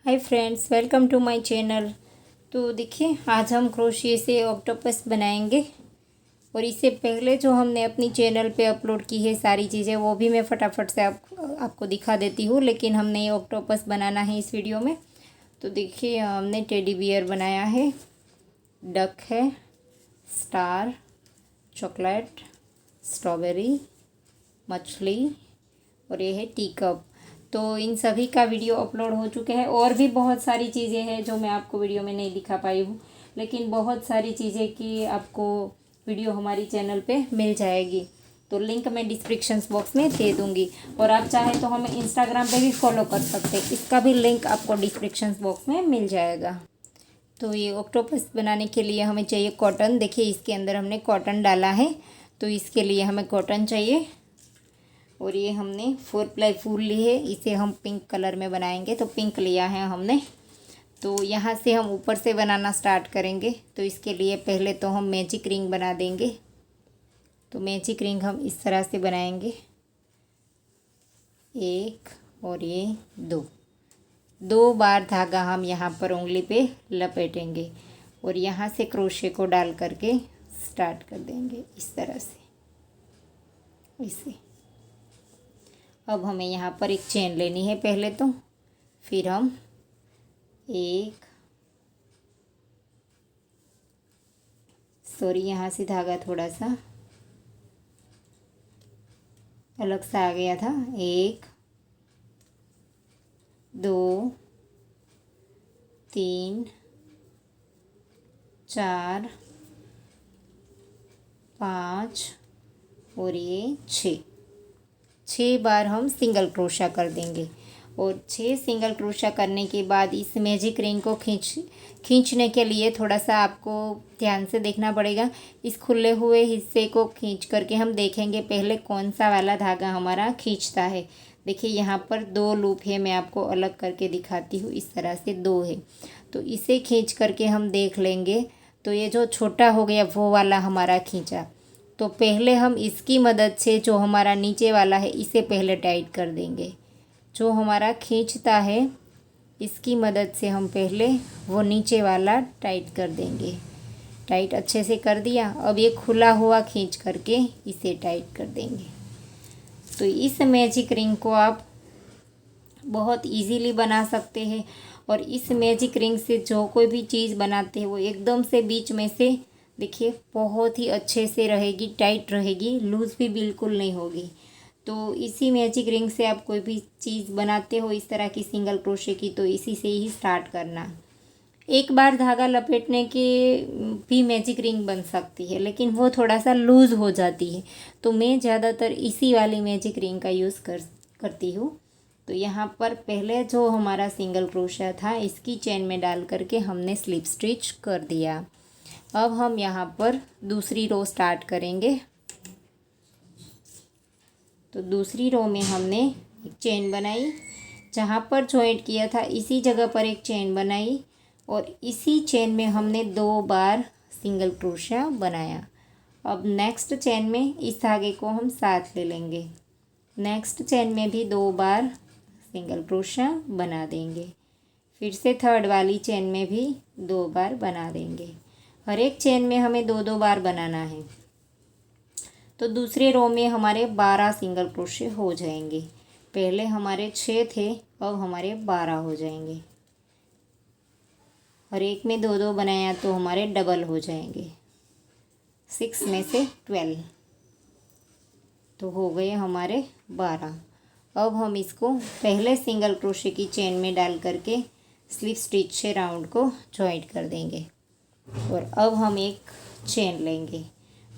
Hi friends, welcome to my channel. तो देखिए, आज हम क्रोशिया से ऑक्टोपस बनाएंगे। और इससे पहले जो हमने अपनी चैनल पे अपलोड की है सारी चीज़ें, वो भी मैं फटाफट से आपको दिखा देती हूँ। लेकिन हमने ये ऑक्टोपस बनाना है इस वीडियो में। तो देखिए, हमने टेडी बियर बनाया है, डक है, स्टार, चॉकलेट, स्ट्रॉबेरी, मछली और ये है टी कप। तो इन सभी का वीडियो अपलोड हो चुके हैं। और भी बहुत सारी चीज़ें हैं जो मैं आपको वीडियो में नहीं दिखा पाई हूँ, लेकिन बहुत सारी चीज़ें की आपको वीडियो हमारी चैनल पे मिल जाएगी। तो लिंक मैं डिस्क्रिप्शन बॉक्स में दे दूँगी। और आप चाहें तो हमें इंस्टाग्राम पे भी फॉलो कर सकते हैं, इसका भी लिंक आपको डिस्क्रिप्शन बॉक्स में मिल जाएगा। तो ये ऑक्टोपस बनाने के लिए हमें चाहिए कॉटन। देखिए, इसके अंदर हमने कॉटन डाला है, तो इसके लिए हमें कॉटन चाहिए। और ये हमने 4 प्लाई फूल ली है, इसे हम पिंक कलर में बनाएंगे। तो पिंक लिया है हमने। तो यहाँ से हम ऊपर से बनाना स्टार्ट करेंगे। तो इसके लिए पहले तो हम मैजिक रिंग बना देंगे। तो मैजिक रिंग हम इस तरह से बनाएंगे, 1 और ये 2 बार धागा हम यहाँ पर उंगली पे लपेटेंगे और यहाँ से क्रोशे को डाल करके स्टार्ट कर देंगे इस तरह से, इसे। अब हमें यहाँ पर एक चेन लेनी है पहले तो, फिर हम यहाँ से धागा थोड़ा सा अलग सा आ गया था। 1 2 3 4 5 और ये 6 बार हम सिंगल क्रोशा कर देंगे। और 6 सिंगल क्रोशा करने के बाद इस मैजिक रिंग को खींचने के लिए थोड़ा सा आपको ध्यान से देखना पड़ेगा। इस खुले हुए हिस्से को खींच करके हम देखेंगे पहले कौन सा वाला धागा हमारा खींचता है। देखिए, यहाँ पर 2 लूप है, मैं आपको अलग करके दिखाती हूँ। इस तरह से 2 है, तो इसे खींच करके हम देख लेंगे। तो ये जो छोटा हो गया वो वाला हमारा खींचा, तो पहले हम इसकी मदद से जो हमारा नीचे वाला है इसे पहले टाइट कर देंगे। जो हमारा खींचता है इसकी मदद से हम पहले वो नीचे वाला टाइट कर देंगे। टाइट अच्छे से कर दिया। अब ये खुला हुआ खींच करके इसे टाइट कर देंगे। तो इस मैजिक रिंग को आप बहुत इजीली बना सकते हैं। और इस मैजिक रिंग से जो कोई भी चीज़ बनाते हैं वो एकदम से बीच में से, देखिए, बहुत ही अच्छे से रहेगी, टाइट रहेगी, लूज़ भी बिल्कुल नहीं होगी। तो इसी मैजिक रिंग से आप कोई भी चीज़ बनाते हो इस तरह की सिंगल क्रोशे की, तो इसी से ही स्टार्ट करना। एक बार धागा लपेटने के भी मैजिक रिंग बन सकती है, लेकिन वो थोड़ा सा लूज़ हो जाती है। तो मैं ज़्यादातर इसी वाली मैजिक रिंग का यूज़ करती हूँ। तो यहाँ पर पहले जो हमारा सिंगल क्रोशा था इसकी चेन में डाल करके हमने स्लिप स्टिच कर दिया। अब हम यहाँ पर दूसरी रो स्टार्ट करेंगे। तो दूसरी रो में हमने एक चेन बनाई, जहाँ पर जॉइंट किया था इसी जगह पर एक चेन बनाई और इसी चेन में हमने 2 बार सिंगल क्रोशा बनाया। अब नेक्स्ट चेन में इस धागे को हम साथ ले लेंगे। नेक्स्ट चेन में भी 2 बार सिंगल क्रोशा बना देंगे। फिर से थर्ड वाली चेन में भी 2 बार बना देंगे। हर एक चेन में हमें 2 बार बनाना है। तो दूसरे रो में हमारे 12 सिंगल क्रोशे हो जाएंगे। पहले हमारे 6 थे, अब हमारे 12 हो जाएंगे। हर एक में 2 बनाया तो हमारे डबल हो जाएंगे, 6 में से 12, तो हो गए हमारे 12। अब हम इसको पहले सिंगल क्रोशे की चेन में डाल करके स्लिप स्टिच से राउंड को जॉइंट कर देंगे। और अब हम एक चेन लेंगे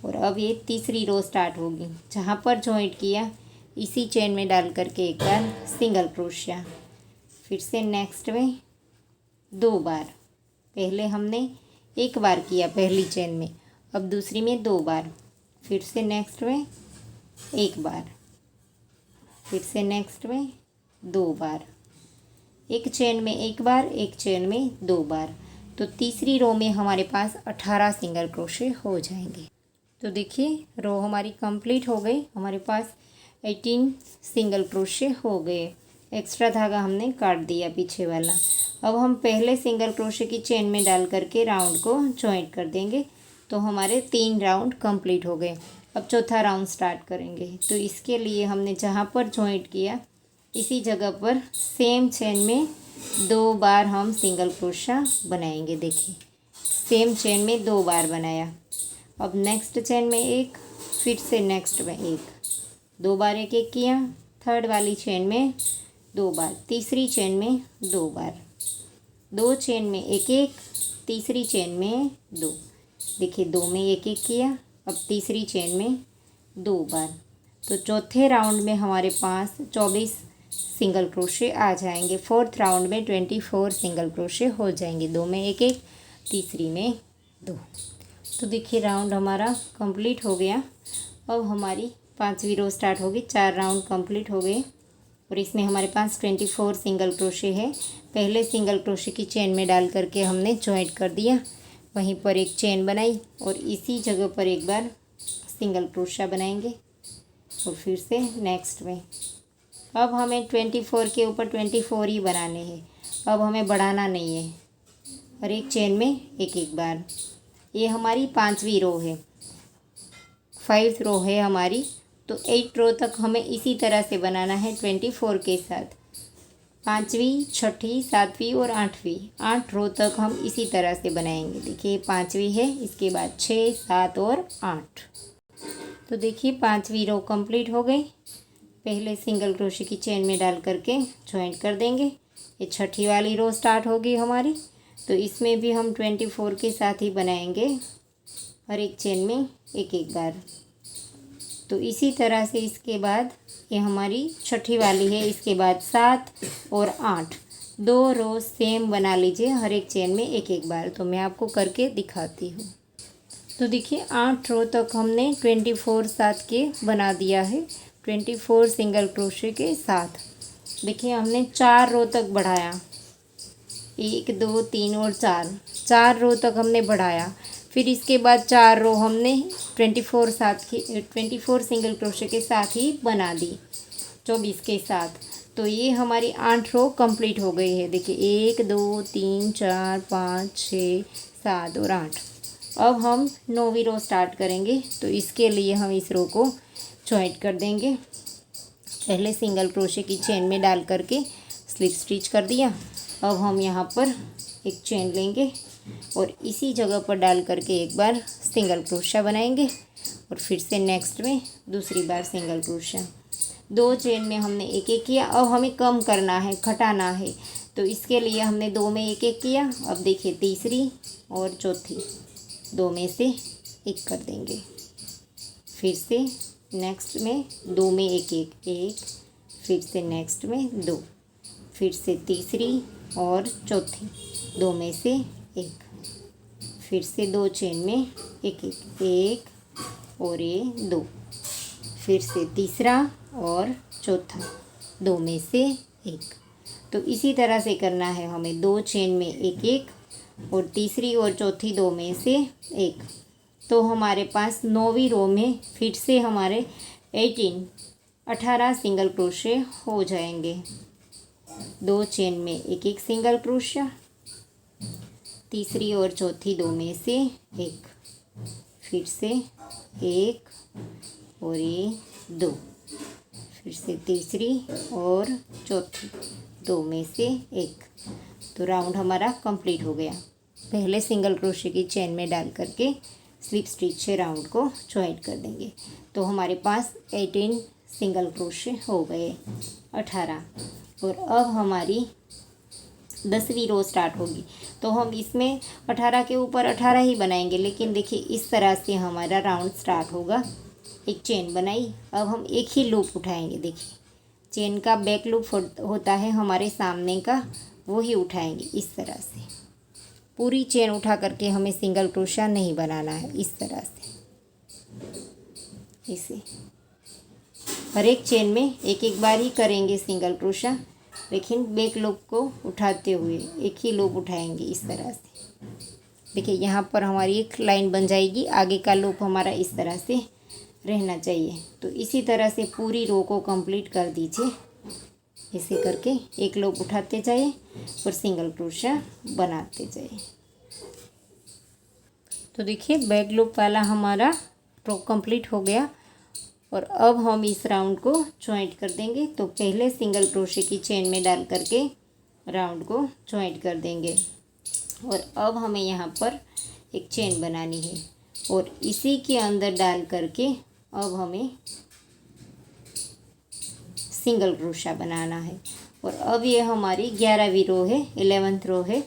और अब ये तीसरी रो स्टार्ट होगी। जहाँ पर जॉइंट किया इसी चेन में डाल करके एक बार सिंगल क्रोशिया, फिर से नेक्स्ट में 2 बार। पहले हमने 1 बार किया पहली चेन में, अब दूसरी में 2 बार, फिर से नेक्स्ट में 1 बार, फिर से नेक्स्ट में 2 बार। एक चेन में 1 बार, एक चेन में 2 बार। तो तीसरी रो में हमारे पास 18 सिंगल क्रोशे हो जाएंगे। तो देखिए, रो हमारी कंप्लीट हो गई। हमारे पास 18 सिंगल क्रोशे हो गए। एक्स्ट्रा धागा हमने काट दिया पीछे वाला। अब हम पहले सिंगल क्रोशे की चेन में डाल करके राउंड को जॉइंट कर देंगे। तो हमारे 3 राउंड कंप्लीट हो गए। अब चौथा राउंड स्टार्ट करेंगे। तो इसके लिए हमने जहाँ पर जॉइंट किया इसी जगह पर सेम चेन में 2 बार हम सिंगल क्रोशा बनाएंगे। देखिए सेम चेन में 2 बार बनाया। अब नेक्स्ट चेन में एक, फिर से नेक्स्ट में एक, 2 बार एक एक किया। थर्ड वाली चेन में 2 बार, तीसरी चेन में 2 बार, 2 चेन में एक एक, तीसरी चेन में 2। देखिए 2 में एक एक किया। अब तीसरी चेन में 2 बार। तो चौथे राउंड में हमारे पास 24 सिंगल क्रोशे आ जाएंगे। फोर्थ राउंड में 24 सिंगल क्रोशे हो जाएंगे। 2 में एक एक, तीसरी में 2। तो देखिए राउंड हमारा कंप्लीट हो गया। अब हमारी 5वीं रो स्टार्ट होगी। 4 राउंड कंप्लीट हो गए और इसमें हमारे पास 24 सिंगल क्रोशे है। पहले सिंगल क्रोशे की चेन में डाल करके हमने जॉइंट कर दिया, वहीं पर एक चेन बनाई और इसी जगह पर एक बार सिंगल क्रोशा बनाएंगे और फिर से नेक्स्ट में। अब हमें 24 के ऊपर 24 ही बनाने हैं। अब हमें बढ़ाना नहीं है। और एक चेन में एक एक बार। ये हमारी 5वीं रो है, 5th रो है हमारी। तो 8 रो तक हमें इसी तरह से बनाना है 24 के साथ। 5वीं, 6ठी, 7वीं और 8वीं, 8 रो तक हम इसी तरह से बनाएंगे। देखिए 5वीं है, इसके बाद 6, 7 और 8। तो देखिए 5वीं रो कंप्लीट हो गई। पहले सिंगल क्रोशे की चेन में डाल करके ज्वाइंट कर देंगे। ये 6ठी वाली रो स्टार्ट होगी हमारी। तो इसमें भी हम 24 के साथ ही बनाएंगे, हर एक चेन में एक एक बार। तो इसी तरह से इसके बाद ये हमारी 6ठी वाली है। इसके बाद 7 और 8, 2 रो सेम बना लीजिए, हर एक चेन में एक एक बार। तो मैं आपको करके दिखाती हूँ। तो देखिए 8 रो तक हमने 24 साथ के बना दिया है, 24 सिंगल क्रोशे के साथ। देखिए हमने 4 रो तक बढ़ाया, 1 2 3 और 4 रो तक हमने बढ़ाया। फिर इसके बाद 4 रो हमने 24 सिंगल क्रोशे के साथ ही बना दी, 24 के साथ। तो ये हमारी 8 रो कंप्लीट हो गई है। देखिए 1 2 3 4 5 6 7 और 8। अब हम 9वीं रो स्टार्ट करेंगे। तो इसके लिए हम इस रो को जॉइंट कर देंगे। पहले सिंगल क्रोशे की चेन में डाल करके स्लिप स्टिच कर दिया। अब हम यहाँ पर एक चेन लेंगे और इसी जगह पर डाल करके एक बार सिंगल क्रोशा बनाएंगे और फिर से नेक्स्ट में दूसरी बार सिंगल क्रोशा। 2 चेन में हमने एक एक किया। अब हमें कम करना है, घटाना है। तो इसके लिए हमने 2 में एक एक किया। अब देखिए तीसरी और चौथी, 2 में से एक कर देंगे। फिर से नेक्स्ट में 2 में एक एक, एक, फिर से नेक्स्ट में 2, फिर से तीसरी और चौथी, 2 में से एक, फिर से 2 चेन में एक एक, एक और ये 2, फिर से तीसरा और चौथा, 2 में से एक। तो इसी तरह से करना है हमें, 2 चेन में एक एक और तीसरी और चौथी 2 में से एक। तो हमारे पास 9वीं रो में फिर से हमारे 18 सिंगल क्रोशे हो जाएंगे। 2 चेन में एक एक सिंगल क्रोशा, तीसरी और चौथी 2 में से एक, फिर से एक और ये 2, फिर से तीसरी और चौथी 2 में से एक। तो राउंड हमारा कंप्लीट हो गया। पहले सिंगल क्रोशे की चेन में डाल करके स्लिप स्टिच से राउंड को जॉइंट कर देंगे। तो हमारे पास 18 सिंगल क्रोशे हो गए, 18। और अब हमारी 10वीं रो स्टार्ट होगी। तो हम इसमें 18 के ऊपर 18 ही बनाएंगे। लेकिन देखिए इस तरह से हमारा राउंड स्टार्ट होगा। एक चेन बनाई, अब हम एक ही लूप उठाएंगे। देखिए चेन का बैक लूप होता है हमारे सामने का, वो ही उठाएंगे इस तरह से। पूरी चेन उठा करके हमें सिंगल क्रोशा नहीं बनाना है, इस तरह से। इसे हर एक चेन में एक एक बार ही करेंगे सिंगल क्रोशा, लेकिन बैक लूप को उठाते हुए एक ही लूप उठाएंगे इस तरह से। देखिए यहाँ पर हमारी एक लाइन बन जाएगी, आगे का लूप हमारा इस तरह से रहना चाहिए। तो इसी तरह से पूरी रो को कंप्लीट कर दीजिए। ऐसे करके एक लूप उठाते जाइए और सिंगल क्रोशिया बनाते जाइए। तो देखिए बैक लूप वाला हमारा रो कंप्लीट हो गया। और अब हम इस राउंड को जॉइंट कर देंगे। तो पहले सिंगल क्रोशे की चेन में डाल करके राउंड को जॉइंट कर देंगे। और अब हमें यहाँ पर एक चेन बनानी है और इसी के अंदर डाल करके अब हमें सिंगल क्रोशा बनाना है। और अब ये हमारी 11वीं रो है, 11th रो है।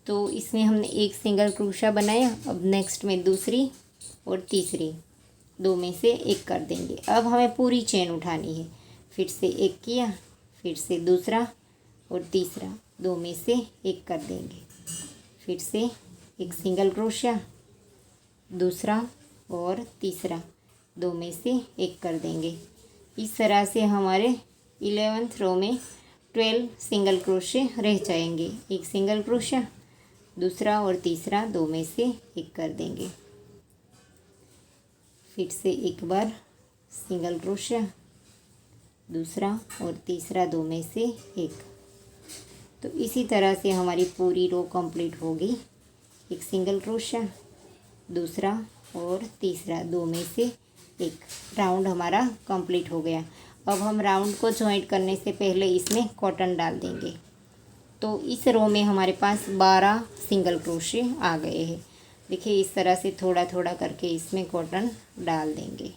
तो इसमें हमने एक सिंगल क्रोशा बनाया। अब नेक्स्ट में दूसरी और तीसरी, दो में से एक कर देंगे। अब हमें पूरी चेन उठानी है। फिर से एक किया, फिर से दूसरा और तीसरा, दो में से एक कर देंगे। फिर से एक सिंगल क्रोशिया, दूसरा और तीसरा, दो में से एक कर देंगे। इस तरह से हमारे 11th रो में 12 सिंगल क्रोशे रह जाएंगे। एक सिंगल क्रोशिया, दूसरा और तीसरा, दो में से एक कर देंगे। फिर से एक बार सिंगल क्रोशिया, दूसरा और तीसरा, दो में से एक। तो इसी तरह से हमारी पूरी रो कंप्लीट होगी। एक सिंगल क्रोशिया, दूसरा और तीसरा, दो में से एक। राउंड हमारा कंप्लीट हो गया। अब हम राउंड को जॉइंट करने से पहले इसमें कॉटन डाल देंगे। तो इस रो में हमारे पास 12 सिंगल क्रोशे आ गए हैं। देखिए इस तरह से थोड़ा थोड़ा करके इसमें कॉटन डाल देंगे।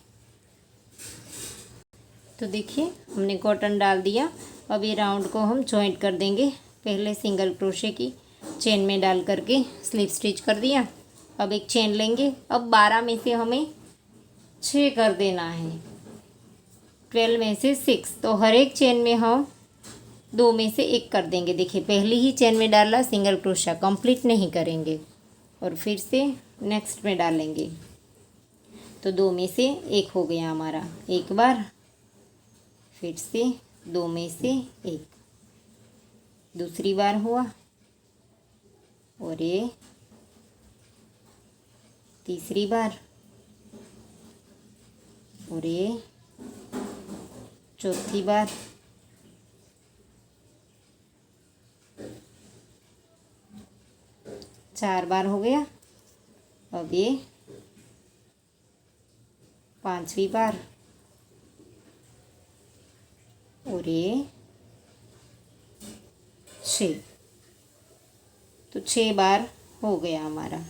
तो देखिए हमने कॉटन डाल दिया। अब ये राउंड को हम जॉइंट कर देंगे। पहले सिंगल क्रोशे की चेन में डाल करके स्लिप स्टिच कर दिया। अब एक चेन लेंगे। अब 12 में से हमें 6 कर देना है, 12 में से 6। तो हर एक चेन में हम दो में से एक कर देंगे। देखिए पहली ही चेन में डाला, सिंगल क्रोशा कंप्लीट नहीं करेंगे और फिर से नेक्स्ट में डालेंगे। तो दो में से एक हो गया हमारा। एक बार, फिर से दो में से एक, दूसरी बार हुआ और ये तीसरी बार और ये चौथी बार, चार बार हो गया। अब ये 5वीं बार और ये 6। तो 6 बार हो गया हमारा।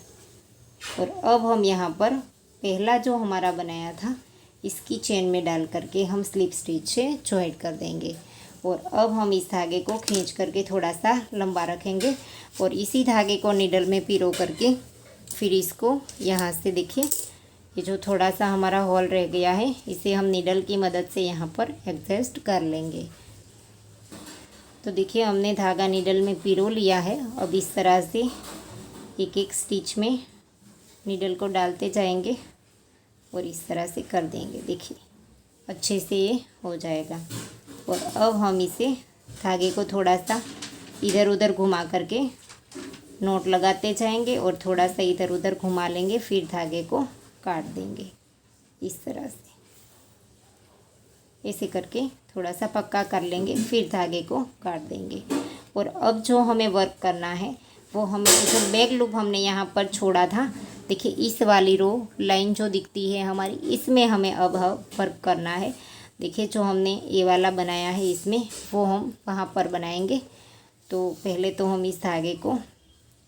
और अब हम यहाँ पर पहला जो हमारा बनाया था इसकी चेन में डाल करके हम स्लिप स्टिच से जॉइंट कर देंगे। और अब हम इस धागे को खींच करके थोड़ा सा लंबा रखेंगे और इसी धागे को नीडल में पिरो करके फिर इसको यहाँ से देखिए ये जो थोड़ा सा हमारा होल रह गया है इसे हम नीडल की मदद से यहाँ पर एडजस्ट कर लेंगे। तो देखिए हमने धागा नीडल में पिरो लिया है। अब इस तरह से एक एक स्टिच में नीडल को डालते जाएंगे और इस तरह से कर देंगे। देखिए अच्छे से ये हो जाएगा। और अब हम इसे धागे को थोड़ा सा इधर उधर घुमा करके नोट लगाते जाएंगे और थोड़ा सा इधर उधर घुमा लेंगे, फिर धागे को काट देंगे इस तरह से। ऐसे करके थोड़ा सा पक्का कर लेंगे, फिर धागे को काट देंगे। और अब जो हमें वर्क करना है वो हमें जो बैक लूप हमने यहाँ पर छोड़ा था, देखिए इस वाली रो लाइन जो दिखती है हमारी, इसमें हमें अब वर्क करना है। देखिए जो हमने ये वाला बनाया है इसमें वो हम वहाँ पर बनाएंगे। तो पहले तो हम इस धागे को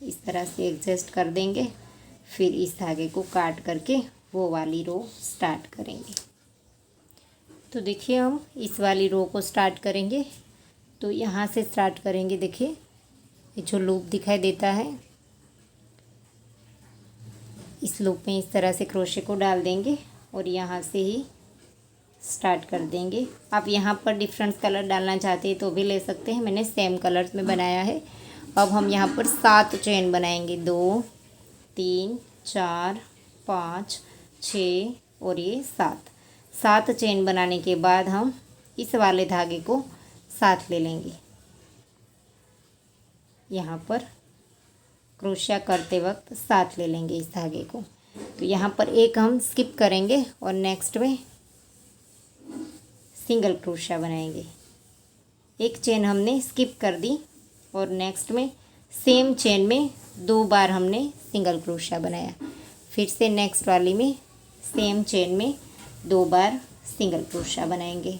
इस तरह से एडजस्ट कर देंगे, फिर इस धागे को काट करके वो वाली रो स्टार्ट करेंगे। तो देखिए हम इस वाली रो को स्टार्ट करेंगे। तो यहाँ से स्टार्ट करेंगे। देखिए ये जो लूप दिखाई देता है इस लूप में इस तरह से क्रोशे को डाल देंगे और यहाँ से ही स्टार्ट कर देंगे। आप यहाँ पर डिफरेंट कलर डालना चाहते हैं तो भी ले सकते हैं, मैंने सेम कलर्स में बनाया है। अब हम यहाँ पर 7 चेन बनाएंगे, 2 3 4 5 6 और ये 7 चेन बनाने के बाद हम इस वाले धागे को साथ ले लेंगे। यहाँ पर क्रोशिया करते वक्त साथ ले लेंगे इस धागे को। तो यहाँ पर एक हम स्किप करेंगे और नेक्स्ट में सिंगल क्रोशिया बनाएंगे। एक चेन हमने स्किप कर दी और नेक्स्ट में सेम चेन में 2 बार हमने सिंगल क्रोशिया बनाया। फिर से नेक्स्ट वाली में सेम चेन में 2 बार सिंगल क्रोशिया बनाएंगे।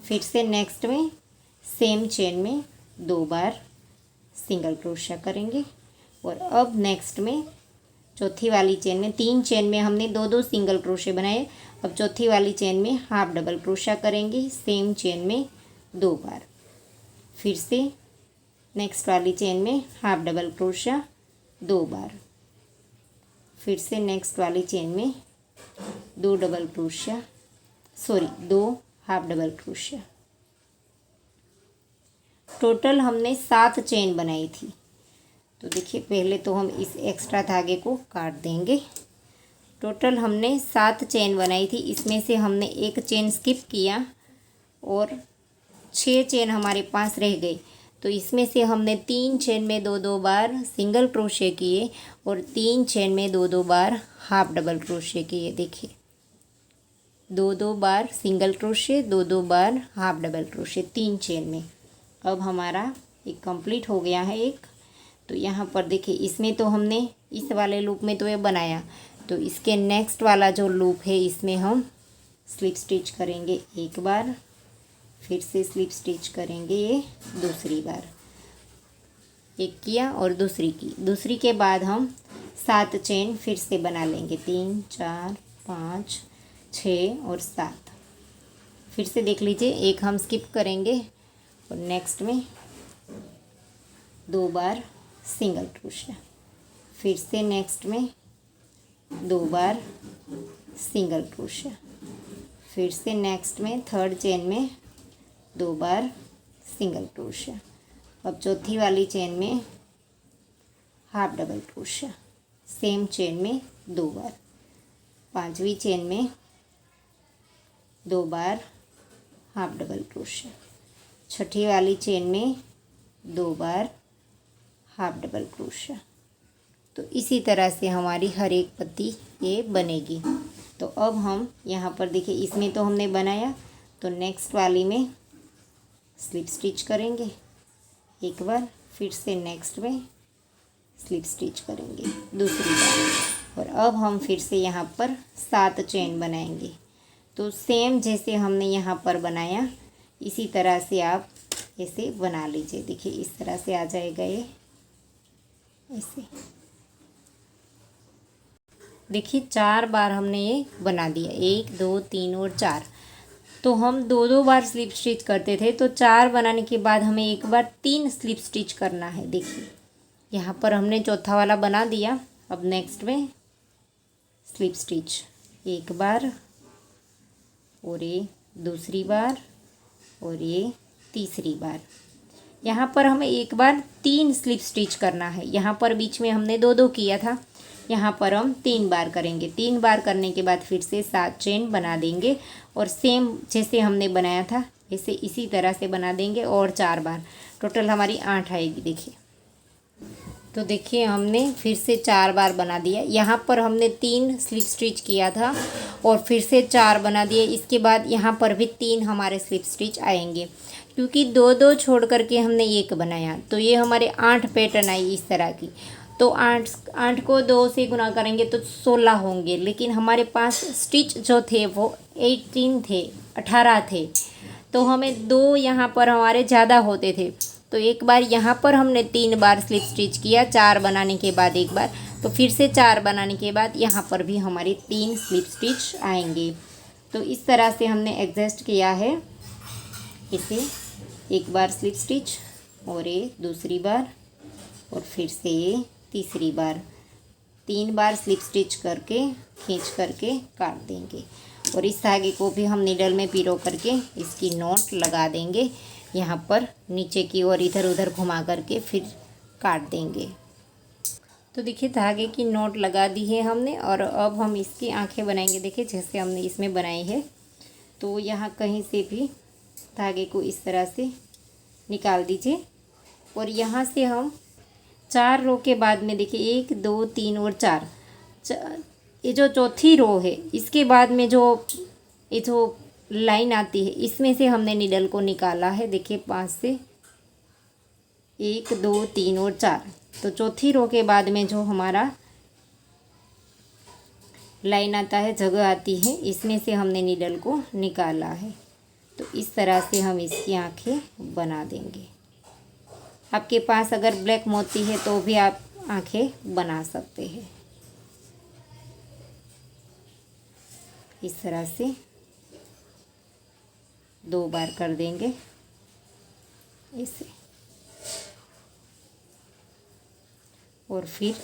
फिर से नेक्स्ट में सेम चेन में 2 बार सिंगल क्रोशिया करेंगे। और अब नेक्स्ट में चौथी वाली चेन में 3 चेन में हमने 2 सिंगल क्रोशिया बनाए। अब चौथी वाली चेन में हाफ डबल क्रोशिया करेंगे सेम चेन में 2 बार। फिर से नेक्स्ट वाली चेन में हाफ डबल क्रोशिया 2 बार। फिर से नेक्स्ट वाली चेन में 2 हाफ डबल क्रोशिया। टोटल हमने 7 चेन बनाई थी। तो देखिए पहले तो हम इस एक्स्ट्रा धागे को काट देंगे। टोटल हमने 7 चेन बनाई थी, इसमें से हमने एक चेन स्किप किया और 6 चेन हमारे पास रह गई। तो इसमें से हमने 3 चेन में 2 बार सिंगल क्रोशे किए और 3 चेन में 2 बार हाफ डबल क्रोशे किए। देखिए 2 बार सिंगल क्रोशे, 2 बार हाफ डबल क्रोशे 3 चेन में। अब हमारा एक कंप्लीट हो गया है एक। तो यहाँ पर देखिए इसमें तो हमने इस वाले लूप में तो ये बनाया, तो इसके नेक्स्ट वाला जो लूप है इसमें हम स्लिप स्टिच करेंगे एक बार, फिर से स्लिप स्टिच करेंगे ये दूसरी बार। एक किया और दूसरी के बाद हम 7 चेन फिर से बना लेंगे, 3 4 5 6 और 7। फिर से देख लीजिए एक हम स्किप करेंगे और नेक्स्ट में 2 बार सिंगल क्रोशिया। फिर से नेक्स्ट में 2 बार सिंगल क्रोशिया। फिर से नेक्स्ट में थर्ड चेन में 2 बार सिंगल क्रोशिया। अब चौथी वाली चेन में half double crochet same chain में 2 बार। पांचवी चेन में 2 बार हाफ डबल क्रोशिया। छठी वाली चेन में 2 बार हाफ डबल क्रोशिया। तो इसी तरह से हमारी हर एक पत्ती ये बनेगी। तो अब हम यहाँ पर देखिए इसमें तो हमने बनाया, तो नेक्स्ट वाली में स्लिप स्टिच करेंगे एक बार, फिर से नेक्स्ट में स्लिप स्टिच करेंगे दूसरी बार। और अब हम फिर से यहाँ पर 7 चेन बनाएंगे। तो सेम जैसे हमने यहाँ पर बनाया इसी तरह से आप ऐसे बना लीजिए। देखिए इस तरह से आ जाएगा ये ऐसे। देखिए 4 बार हमने ये बना दिया, 1 2 3 और 4। तो हम 2 बार स्लिप स्टिच करते थे, तो 4 बनाने के बाद हमें एक बार 3 स्लिप स्टिच करना है। देखिए यहाँ पर हमने चौथा वाला बना दिया। अब नेक्स्ट में स्लिप स्टिच एक बार और ये दूसरी बार और ये तीसरी बार। यहाँ पर हमें एक बार 3 स्लिप स्टिच करना है। यहाँ पर बीच में हमने 2 किया था, यहाँ पर हम 3 बार करेंगे। 3 बार करने के बाद फिर से 7 चेन बना देंगे और सेम जैसे हमने बनाया था ऐसे इसी तरह से बना देंगे और 4 बार। टोटल हमारी 8 आएगी। देखिए तो देखिए हमने फिर से 4 बार बना दिया। यहाँ पर हमने 3 स्लिप स्टिच किया था और फिर से 4 बना दिए। इसके बाद यहाँ पर भी 3 हमारे स्लिप स्टिच आएंगे, क्योंकि 2 छोड़ करके हमने एक बनाया। तो ये हमारे 8 पैटर्न आई इस तरह की। तो 8 को 2 से गुना करेंगे तो 16 होंगे, लेकिन हमारे पास स्टिच जो थे वो 18 थे। तो हमें 2 यहाँ पर हमारे ज़्यादा होते थे। तो एक बार यहाँ पर हमने 3 बार स्लिप स्टिच किया, 4 बनाने के बाद एक बार, तो फिर से 4 बनाने के बाद यहाँ पर भी हमारे 3 स्लिप स्टिच आएंगे। तो इस तरह से हमने एडजस्ट किया है इसे। एक बार स्लिप स्टिच और ये दूसरी बार और फिर से ये तीसरी बार। 3 बार स्लिप स्टिच करके खींच करके काट देंगे और इस धागे को भी हम नीडल में पिरो करके इसकी नॉट लगा देंगे यहाँ पर नीचे की ओर, इधर उधर घुमा करके फिर काट देंगे। तो देखिए धागे की नॉट लगा दी है हमने और अब हम इसकी आंखें बनाएंगे। देखिए जैसे हमने इसमें बनाई है, तो यहाँ कहीं से भी धागे को इस तरह से निकाल दीजिए और यहाँ से हम 4 रो के बाद में देखिए 1 2 3 और 4, ये जो चौथी रो है इसके बाद में जो ये जो लाइन आती है इसमें से हमने नीडल को निकाला है। देखिए 5 से 1 2 3 और 4, तो चौथी रो के बाद में जो हमारा लाइन आता है, जगह आती है, इसमें से हमने नीडल को निकाला है। तो इस तरह से हम इसकी आँखें बना देंगे। आपके पास अगर ब्लैक मोती है तो भी आप आँखें बना सकते हैं। इस तरह से 2 बार कर देंगे इसे, और फिर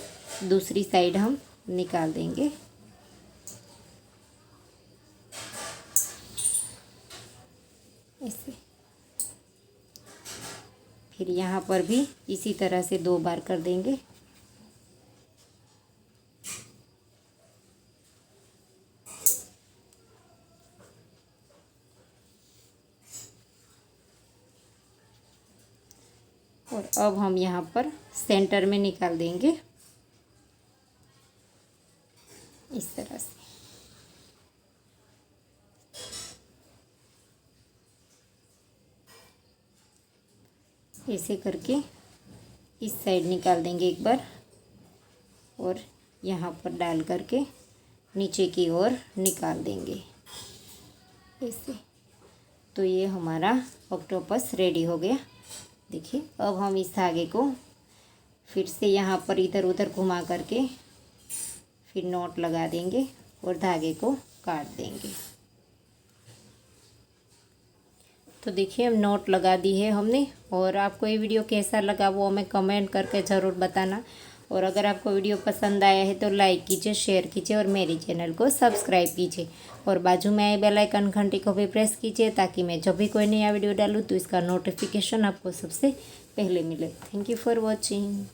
दूसरी साइड हम निकाल देंगे। ऐसे फिर यहाँ पर भी इसी तरह से 2 बार कर देंगे। और अब हम यहाँ पर सेंटर में निकाल देंगे इस तरह से। ऐसे करके इस साइड निकाल देंगे एक बार, और यहाँ पर डाल करके नीचे की ओर निकाल देंगे ऐसे। तो ये हमारा ऑक्टोपस रेडी हो गया। देखिए अब हम इस धागे को फिर से यहाँ पर इधर उधर घुमा करके फिर नॉट लगा देंगे और धागे को काट देंगे। तो देखिए हम नॉट लगा दी है हमने। और आपको ये वीडियो कैसा लगा वो हमें कमेंट करके ज़रूर बताना। और अगर आपको वीडियो पसंद आया है तो लाइक कीजिए, शेयर कीजिए और मेरे चैनल को सब्सक्राइब कीजिए। और बाजू में आए बेल आइकन घंटी को भी प्रेस कीजिए ताकि मैं जब भी कोई नया वीडियो डालूँ तो इसका नोटिफिकेशन आपको सबसे पहले मिले। Thank you for watching.